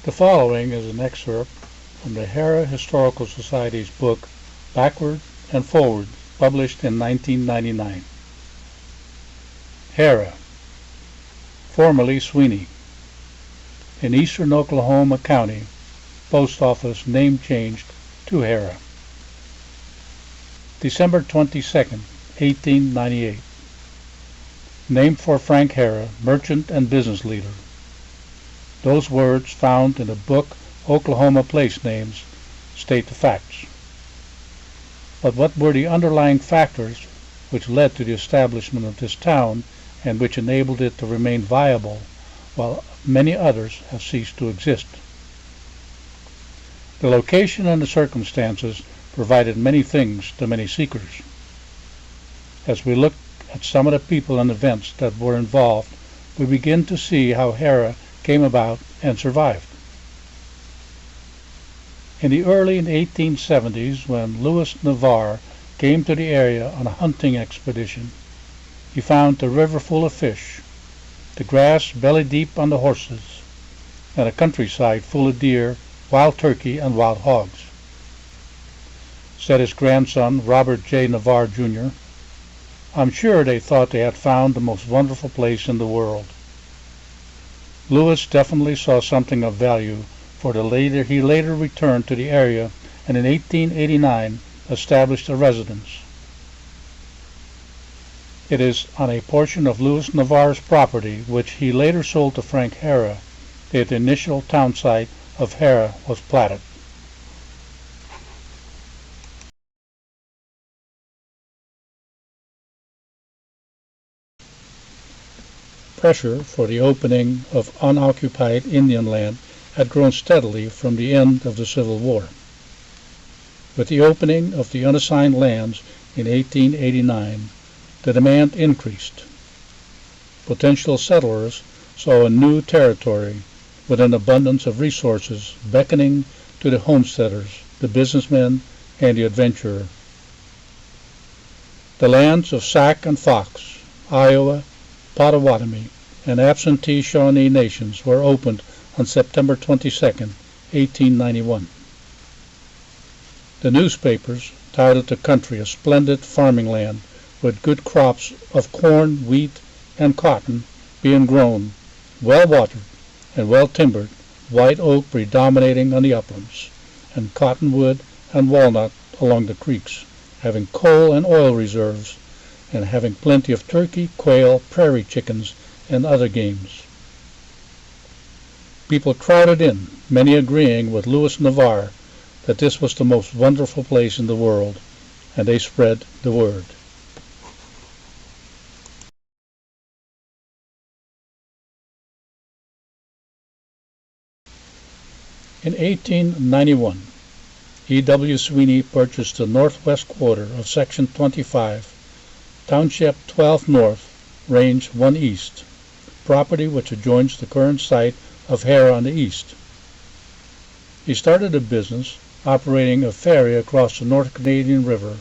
The following is an excerpt from the Harrah Historical Society's book, Backward and Forward, published in 1999. Harrah, formerly Sweeney, in eastern Oklahoma County, post office name changed to Harrah. December 22, 1898. Named for Frank Harrah, merchant and business leader. Those words found in the book Oklahoma Place Names state the facts. But what were the underlying factors which led to the establishment of this town and which enabled it to remain viable while many others have ceased to exist? The location and the circumstances provided many things to many seekers. As we look at some of the people and events that were involved, we begin to see how Harrah came about and survived. In the early 1870s, when Louis Navarre came to the area on a hunting expedition, he found the river full of fish, the grass belly deep on the horses, and a countryside full of deer, wild turkey, and wild hogs. Said his grandson, Robert J. Navarre, Jr., "I'm sure they thought they had found the most wonderful place in the world." Louis definitely saw something of value, for he later returned to the area and in 1889 established a residence. It is on a portion of Louis Navarre's property, which he later sold to Frank Harrah, that the initial town site of Harrah was platted. Pressure for the opening of unoccupied Indian land had grown steadily from the end of the Civil War. With the opening of the unassigned lands in 1889, the demand increased. Potential settlers saw a new territory with an abundance of resources beckoning to the homesteaders, the businessmen, and the adventurer. The lands of Sac and Fox, Iowa, Potawatomi, and absentee Shawnee nations were opened on September 22, 1891. The newspapers touted the country a splendid farming land with good crops of corn, wheat, and cotton being grown, well watered and well timbered, white oak predominating on the uplands, and cottonwood and walnut along the creeks, having coal and oil reserves, and having plenty of turkey, quail, prairie chickens, and other games. People crowded in, many agreeing with Louis Navarre that this was the most wonderful place in the world, and they spread the word. In 1891, E.W. Sweeney purchased the northwest quarter of Section 25, Township 12 North, Range 1 East, property which adjoins the current site of Harrah on the east. He started a business operating a ferry across the North Canadian River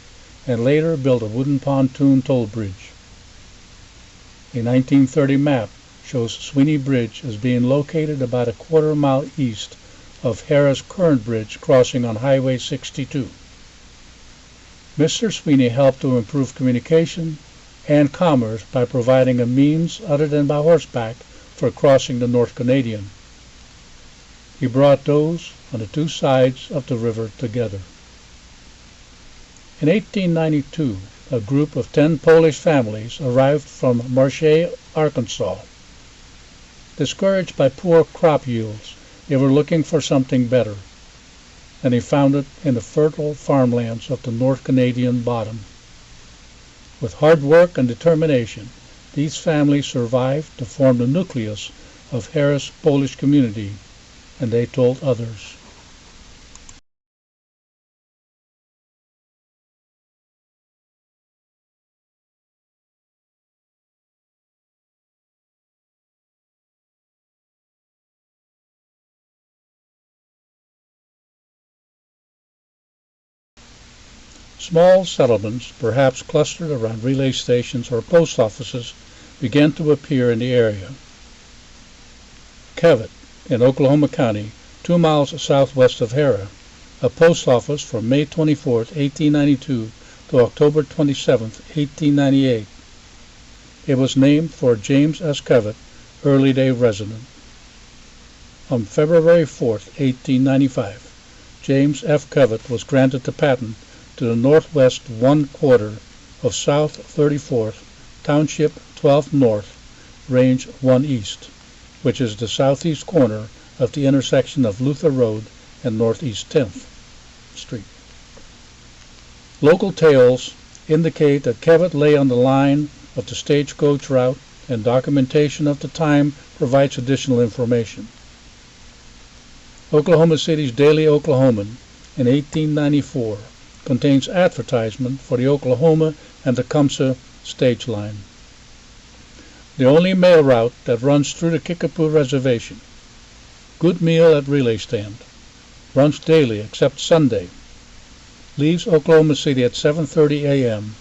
and later built a wooden pontoon toll bridge. A 1930 map shows Sweeney Bridge as being located about a quarter-mile east of Harrah's current bridge crossing on Highway 62. Mr. Sweeney helped to improve communication and commerce by providing a means other than by horseback for crossing the North Canadian. He brought those on the two sides of the river together. In 1892, a group of 10 Polish families arrived from Marche, Arkansas. Discouraged by poor crop yields, they were looking for something better, and they found it in the fertile farmlands of the North Canadian bottom. With hard work and determination, these families survived to form the nucleus of Harrah's Polish community, and they told others. Small settlements, perhaps clustered around relay stations or post offices, began to appear in the area. Cabot, in Oklahoma County, 2 miles southwest of Harrah, a post office from May 24, 1892 to October 27, 1898. It was named for James S. Covett, early day resident. On February 4, 1895, James F. Covett was granted the patent to the northwest 1/4 of South 34th, Township 12 North, Range 1 East, which is the southeast corner of the intersection of Luther Road and Northeast 10th Street. Local tales indicate that Covett lay on the line of the stagecoach route, and documentation of the time provides additional information. Oklahoma City's Daily Oklahoman in 1894 contains advertisement for the Oklahoma and Tecumseh stage line, the only mail route that runs through the Kickapoo Reservation. Good meal at relay stand. Runs daily except Sunday. Leaves Oklahoma City at 7:30 a.m.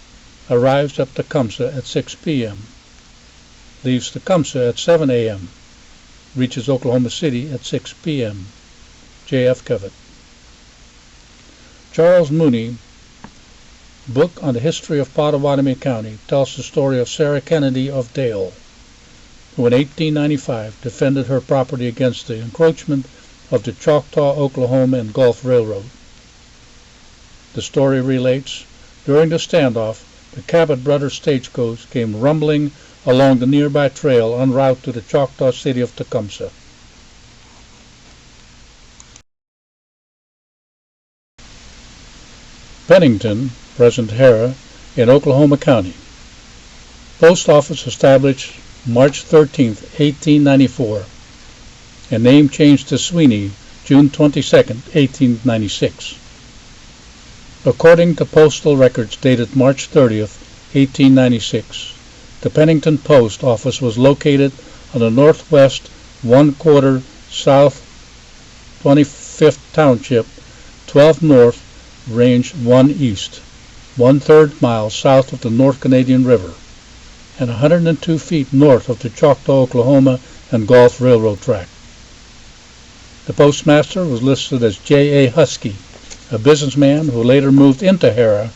Arrives at Tecumseh at 6 p.m. Leaves Tecumseh at 7 a.m. Reaches Oklahoma City at 6 p.m. J.F. Covett. Charles Mooney, book on the history of Pottawatomie County, tells the story of Sarah Kennedy of Dale, who in 1895 defended her property against the encroachment of the Choctaw, Oklahoma and Gulf Railroad. The story relates, during the standoff, the Cabot Brothers stagecoach came rumbling along the nearby trail en route to the Choctaw city of Tecumseh. Pennington, present Harrah, in Oklahoma County. Post office established March 13, 1894, and name changed to Sweeney June 22, 1896. According to postal records dated March 30, 1896, the Pennington Post Office was located on the northwest 1/4 South 25th Township, 12 North, Range 1 East, 1/3 mile south of the North Canadian River, and 102 feet north of the Choctaw, Oklahoma and Gulf Railroad track. The postmaster was listed as J.A. Husky, a businessman who later moved into Harrah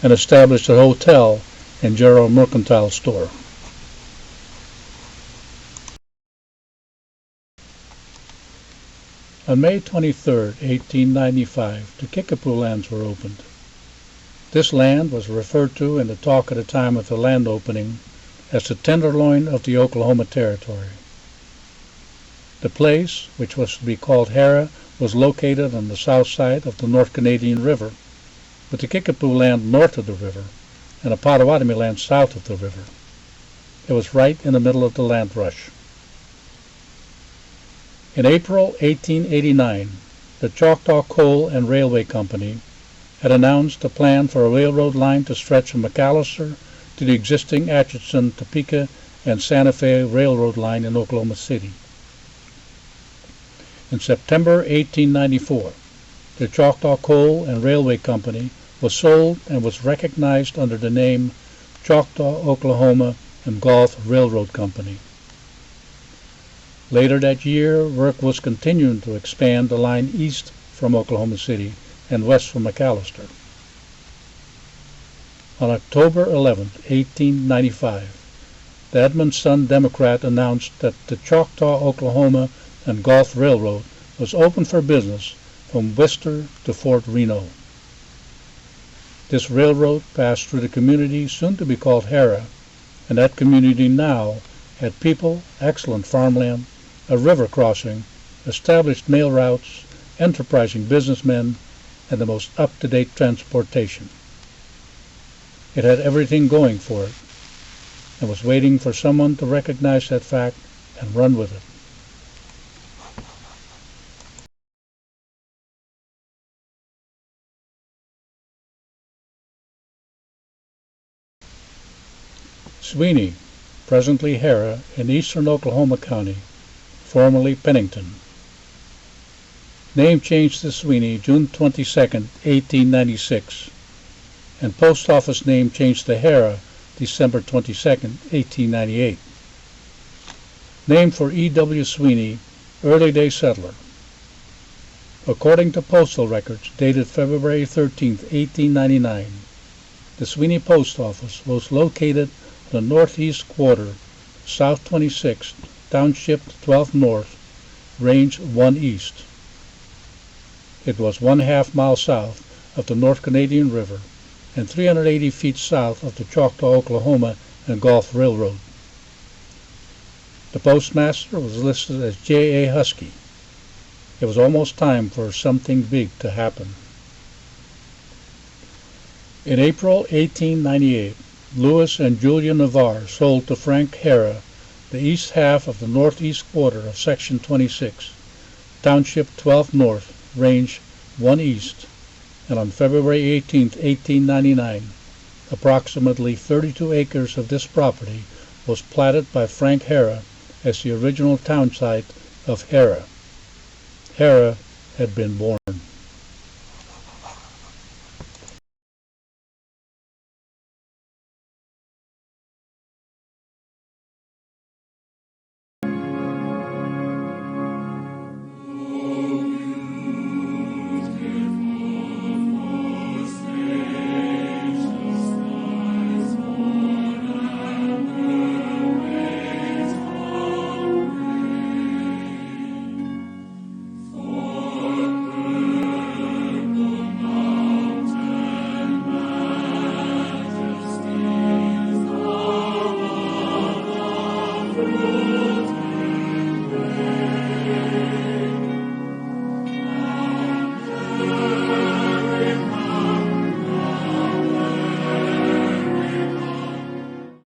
and established a hotel and general mercantile store. On May 23, 1895, the Kickapoo lands were opened. This land was referred to in the talk at the time of the land opening as the Tenderloin of the Oklahoma Territory. The place, which was to be called Harrah, was located on the south side of the North Canadian River, with the Kickapoo land north of the river and the Pottawatomie land south of the river. It was right in the middle of the land rush. In April 1889, the Choctaw Coal and Railway Company had announced a plan for a railroad line to stretch from McAllister to the existing Atchison, Topeka, and Santa Fe Railroad line in Oklahoma City. In September 1894, the Choctaw Coal and Railway Company was sold and was recognized under the name Choctaw, Oklahoma and Gulf Railroad Company. Later that year, work was continuing to expand the line east from Oklahoma City and west from McAllister. On October 11, 1895, the Edmund Sun Democrat announced that the Choctaw, Oklahoma and Gulf Railroad was open for business from Worcester to Fort Reno. This railroad passed through the community soon to be called Harrah, and that community now had people, excellent farmland, a river crossing, established mail routes, enterprising businessmen, and the most up-to-date transportation. It had everything going for it, and was waiting for someone to recognize that fact and run with it. Sweeney, presently Harrah, in eastern Oklahoma County, formerly Pennington. Name changed to Sweeney June 22, 1896, and post office name changed to Harrah December 22, 1898. Named for E.W. Sweeney, early day settler. According to postal records dated February 13, 1899, the Sweeney Post Office was located on the northeast quarter, South 26th, Township 12 North, Range 1 East. It was 1/2 mile south of the North Canadian River and 380 feet south of the Choctaw, Oklahoma and Gulf Railroad. The postmaster was listed as J.A. Husky. It was almost time for something big to happen. In April 1898, Louis and Julia Navarre sold to Frank Harrah the east half of the northeast quarter of Section 26, Township 12 North, Range 1 East, and on February 18, 1899, approximately 32 acres of this property was platted by Frank Harrah as the original town site of Harrah. Harrah had been born.